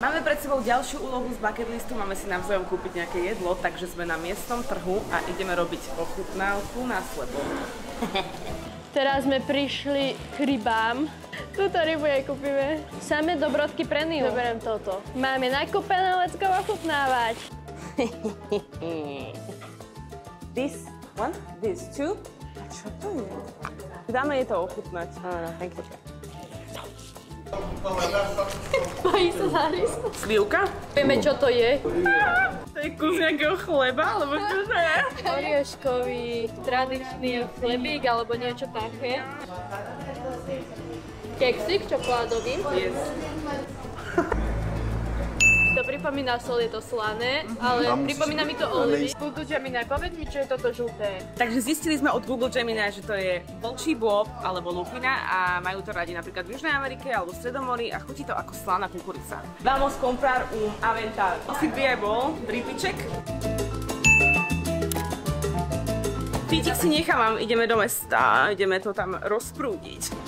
Máme pred sebou ďalšiu úlohu z bucket listu, máme si navzájom kúpiť nejaké jedlo, takže sme na miestnom trhu a ideme robiť ochutnávku na slepo. Teraz sme prišli k rybám. Túto rybu jej kúpime. Samé dobrodky pre Niu. Zoberiem toto. Máme nakúpené, let's go ochutnávať. This one, this two. A čo to je? Dáme jej to ochutnať. Áno, thank you. Bojí sa zárisku. Slivka? Vieme, čo to je. To je kus nejakého chleba, alebo čo to je? Orieškový tradičný chlebík, alebo niečo také. Keksik čokoládový. Yes. To pripomína sol, je to slané, ale pripomína mi to olivy. Google Gemini, povedz mi, čo je toto žlté. Takže zistili sme od Google Gemini, že to je vlčí bôb alebo lupina a majú to radi napríklad v Južnej Amerike alebo v Stredomorí a chutí to ako slaná kukurica. Vamos comprar un avental fibriable dripiček. Pítik si nechávam, ideme do mesta, ideme to tam rozprúdiť.